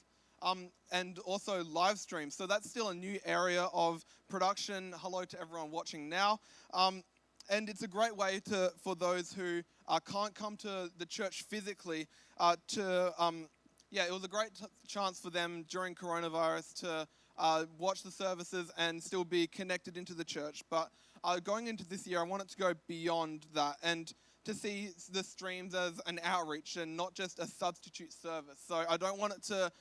And also live stream. So that's still a new area of production. Hello to everyone watching now. And it's a great way for those who can't come to the church physically it was a great chance for them during coronavirus to watch the services and still be connected into the church. But going into this year, I want it to go beyond that and to see the streams as an outreach and not just a substitute service. So I don't want it to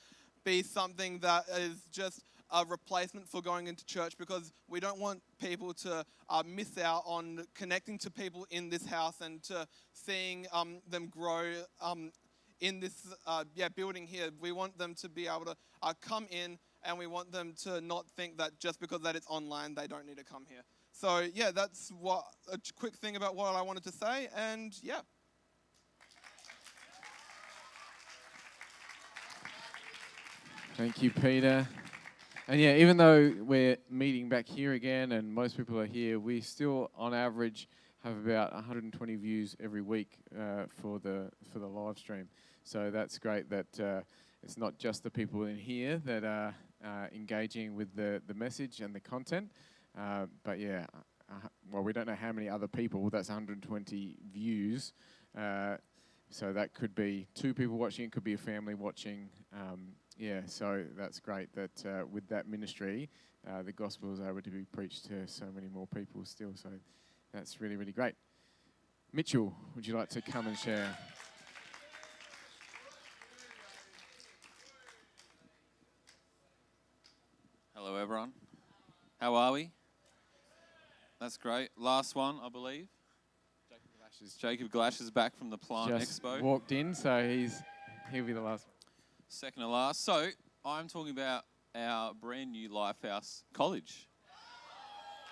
be something that is just a replacement for going into church, because we don't want people to miss out on connecting to people in this house and to seeing them grow in this building here. We want them to be able to come in, and we want them to not think that just because that it's online, they don't need to come here. So yeah, that's a quick thing about what I wanted to say, and yeah. Thank you, Peter. And yeah, even though we're meeting back here again and most people are here, we still, on average, have about 120 views every week for the live stream. So that's great that it's not just the people in here that are engaging with the message and the content. But yeah, we don't know how many other people. That's 120 views. So that could be 2 people watching. It could be a family watching. So that's great that with that ministry, the gospel is able to be preached to so many more people still. So that's really, really great. Mitchell, would you like to come and share? Hello, everyone. How are we? That's great. Last one, I believe. Jacob Glash is back from the Plant Just Expo. walked in, so he'll be the last one. Second to last. So I'm talking about our brand new Lifehouse College,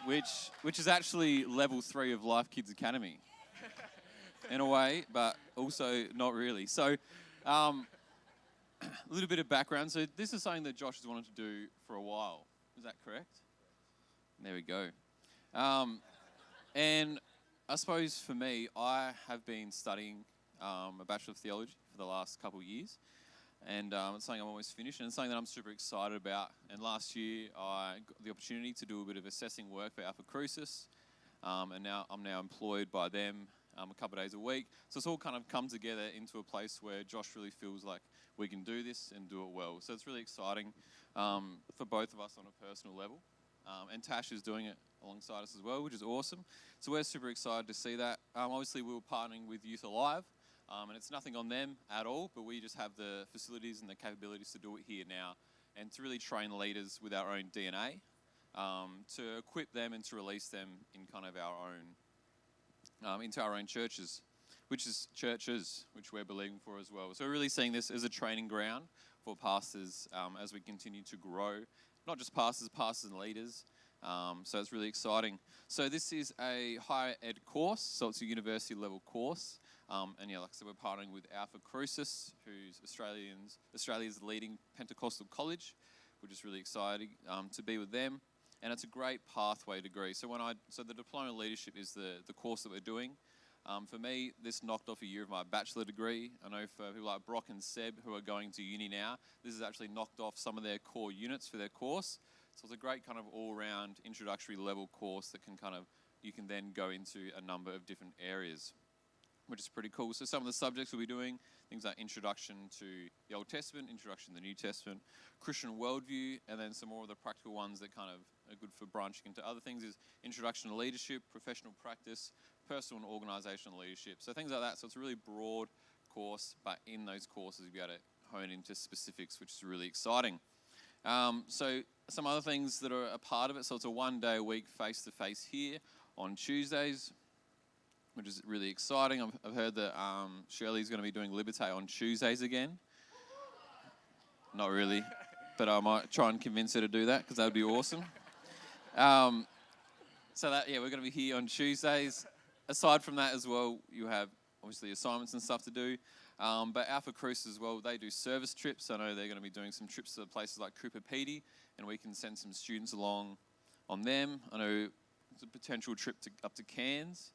which is actually level 3 of Life Kids Academy, in a way, but also not really. So, a little bit of background. So this is something that Josh has wanted to do for a while. Is that correct? There we go. And I suppose for me, I have been studying a Bachelor of Theology for the last couple of years. And it's something I'm almost finished, and it's something that I'm super excited about. And last year, I got the opportunity to do a bit of assessing work for Alpha Crucis, and now I'm employed by them a couple of days a week. So it's all kind of come together into a place where Josh really feels like we can do this and do it well. So it's really exciting for both of us on a personal level. And Tash is doing it alongside us as well, which is awesome. So we're super excited to see that. Obviously, we were partnering with Youth Alive, and it's nothing on them at all, but we just have the facilities and the capabilities to do it here now, and to really train leaders with our own DNA, to equip them and to release them in kind of our own, into our own churches, which we're believing for as well. So we're really seeing this as a training ground for pastors as we continue to grow, not just pastors and leaders. So it's really exciting. So this is a higher ed course, so it's a university level course. And yeah, like I said, we're partnering with Alpha Crucis, who's Australia's leading Pentecostal college, which is really exciting to be with them. And it's a great pathway degree. So the Diploma in Leadership is the course that we're doing. For me, this knocked off a year of my bachelor degree. I know for people like Brock and Seb who are going to uni now, this has actually knocked off some of their core units for their course. So it's a great kind of all-round introductory level course that you can then go into a number of different areas, which is pretty cool. So some of the subjects we'll be doing, things like introduction to the Old Testament, introduction to the New Testament, Christian worldview, and then some more of the practical ones that kind of are good for branching into other things is introduction to leadership, professional practice, personal and organizational leadership. So things like that. So it's a really broad course, but in those courses you'll be able to hone into specifics, which is really exciting. So some other things that are a part of it. So it's a 1 day a week face-to-face here on Tuesdays, which is really exciting. I've heard that Shirley's going to be doing Liberté on Tuesdays again. Not really, but I might try and convince her to do that because that would be awesome. We're going to be here on Tuesdays. Aside from that as well, you have obviously assignments and stuff to do. But Alpha Crucis as well, they do service trips. I know they're going to be doing some trips to places like Cooper Pedy, and we can send some students along on them. I know it's a potential trip up to Cairns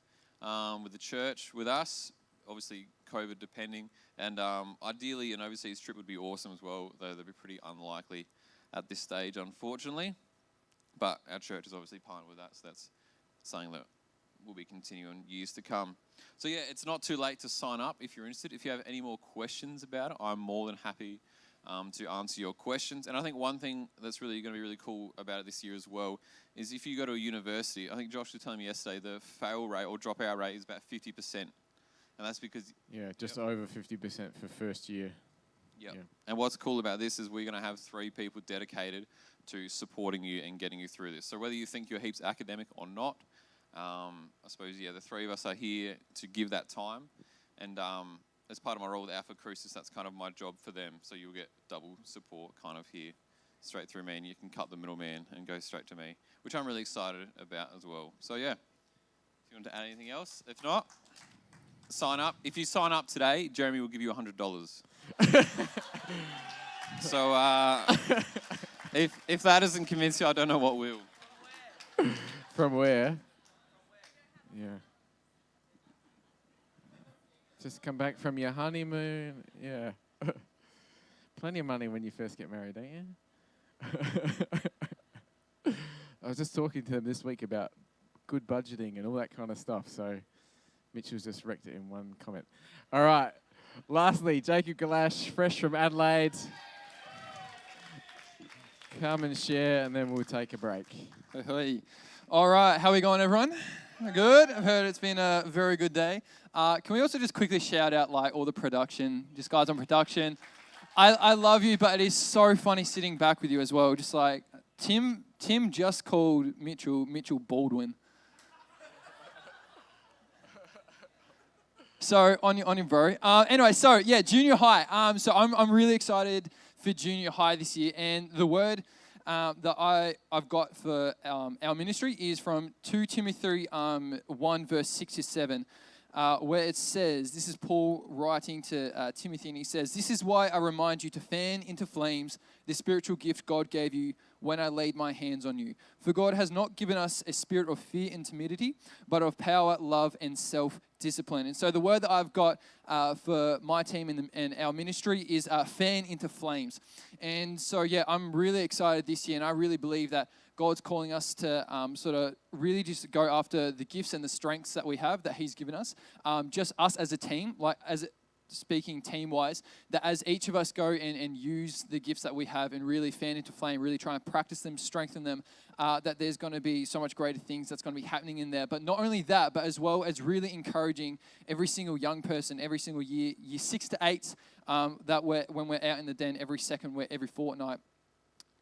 with the church, with us, obviously COVID depending. And ideally, an overseas trip would be awesome as well, though they'd be pretty unlikely at this stage, unfortunately. But our church is obviously partnered with that, so that's something that will be continuing years to come. So yeah, it's not too late to sign up if you're interested. If you have any more questions about it, I'm more than happy to answer your questions. And I think one thing that's really going to be really cool about it this year as well is if you go to a university, I think Josh was telling me yesterday, the fail rate or dropout rate is about 50%. And that's because... Yeah, just over 50% for first year. Yep. Yeah. And what's cool about this is we're going to have 3 people dedicated to supporting you and getting you through this. So whether you think you're heaps academic or not, I suppose, the 3 of us are here to give that time. And as part of my role with Alpha Crucis, that's kind of my job for them. So you'll get double support kind of here, straight through me, and you can cut the middleman and go straight to me, which I'm really excited about as well. So yeah, if you want to add anything else, if not, sign up. If you sign up today, Jeremy will give you $100. So if that doesn't convince you, I don't know what will. From where? Yeah. Just come back from your honeymoon. Yeah. Plenty of money when you first get married, don't you? I was just talking to them this week about good budgeting and all that kind of stuff. So Mitchell's just wrecked it in one comment. All right. Lastly, Jacob Galash, fresh from Adelaide. Come and share, and then we'll take a break. Hey. All right, how are we going, everyone? Good. I've heard it's been a very good day. Can we also just quickly shout out all the production, just guys on production. I love you, but it is so funny sitting back with you as well. Just like Tim just called Mitchell Baldwin. So on your bro. Anyway, so yeah, junior high. So I'm really excited for junior high this year. And the word that I've got for our ministry is from 2 Timothy 1, verse 6 to 7. Where it says, this is Paul writing to Timothy, and he says, "This is why I remind you to fan into flames the spiritual gift God gave you when I laid my hands on you. For God has not given us a spirit of fear and timidity, but of power, love, and self-discipline." And so the word that I've got for my team and our ministry is fan into flames. And so, yeah, I'm really excited this year, and I really believe that God's calling us to sort of really just go after the gifts and the strengths that we have that He's given us. Just us as a team, speaking team-wise, that as each of us go and use the gifts that we have and really fan into flame, really try and practice them, strengthen them, that there's going to be so much greater things that's going to be happening in there. But not only that, but as well as really encouraging every single young person, every single year 6 to 8, that when we're out in the den every fortnight,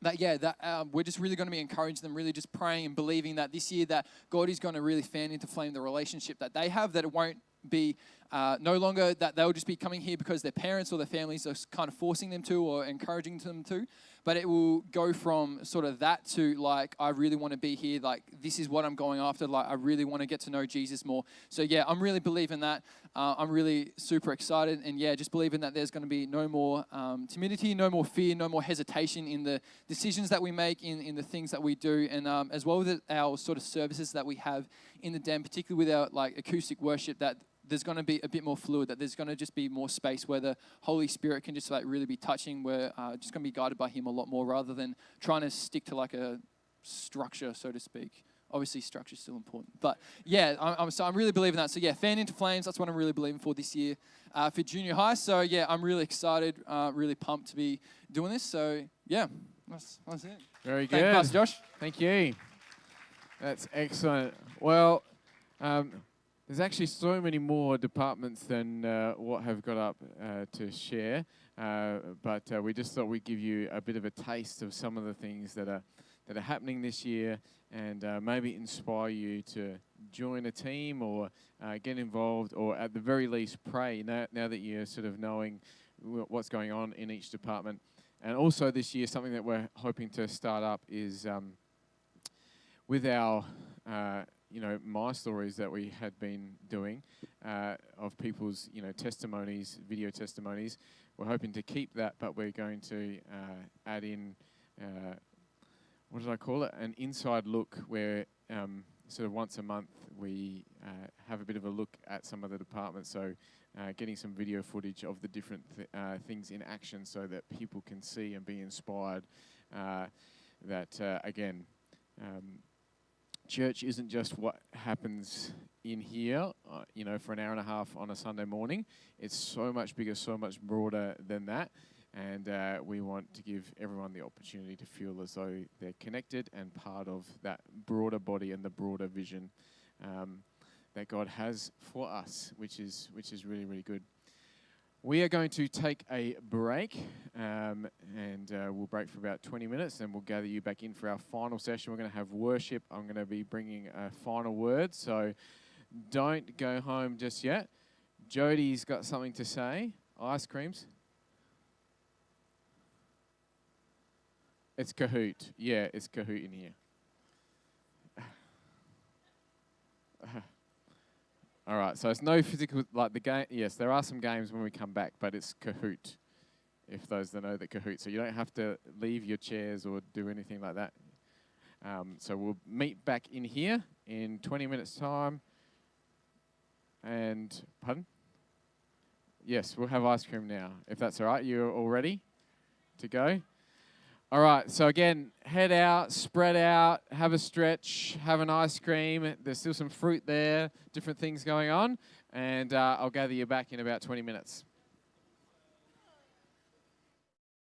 we're just really going to be encouraging them, really just praying and believing that this year that God is going to really fan into flame the relationship that they have, that it won't be no longer that they'll just be coming here because their parents or their families are kind of forcing them to or encouraging them to, but it will go from sort of that to like, I really want to be here, like this is what I'm going after, like I really want to get to know Jesus more. So yeah, I'm really believing that. I'm really super excited, and yeah, just believing that there's going to be no more timidity, no more fear, no more hesitation in the decisions that we make, in the things that we do, and as well with our sort of services that we have in the den, particularly with our like acoustic worship, that there's going to be a bit more fluid, that there's going to just be more space where the Holy Spirit can just like really be touching, where just going to be guided by Him a lot more rather than trying to stick to like a structure, so to speak. Obviously, structure is still important. But yeah, I'm really believing that. So yeah, fan into flames, that's what I'm really believing for this year for junior high. So yeah, I'm really excited, really pumped to be doing this. So yeah, that's it. Very good. Thank you, Pastor Josh. Thank you. That's excellent. Well, there's actually so many more departments than what have got up to share, but we just thought we'd give you a bit of a taste of some of the things that are happening this year, and maybe inspire you to join a team or get involved, or at the very least pray now that you're sort of knowing what's going on in each department. And also this year, something that we're hoping to start up is with our my stories that we had been doing of people's testimonies, video testimonies. We're hoping to keep that, but we're going to add in what did I call it? An inside look, where sort of once a month we have a bit of a look at some of the departments. So getting some video footage of the different things in action, so that people can see and be inspired. Again. Church isn't just what happens in here, for an hour and a half on a Sunday morning. It's so much bigger, so much broader than that. And we want to give everyone the opportunity to feel as though they're connected and part of that broader body and the broader vision that God has for us, which is really, really good. We are going to take a break, and we'll break for about 20 minutes, and we'll gather you back in for our final session. We're going to have worship. I'm going to be bringing a final word, so don't go home just yet. Jody's got something to say. Ice creams. It's Kahoot. Yeah, it's Kahoot in here. All right, so it's no physical, like the game. Yes, there are some games when we come back, but it's Kahoot, if those that know the Kahoot. So you don't have to leave your chairs or do anything like that. So we'll meet back in here in 20 minutes' time. And, pardon? Yes, we'll have ice cream now, if that's all right. You're all ready to go? All right, so again, head out, spread out, have a stretch, have an ice cream. There's still some fruit there, different things going on. And I'll gather you back in about 20 minutes.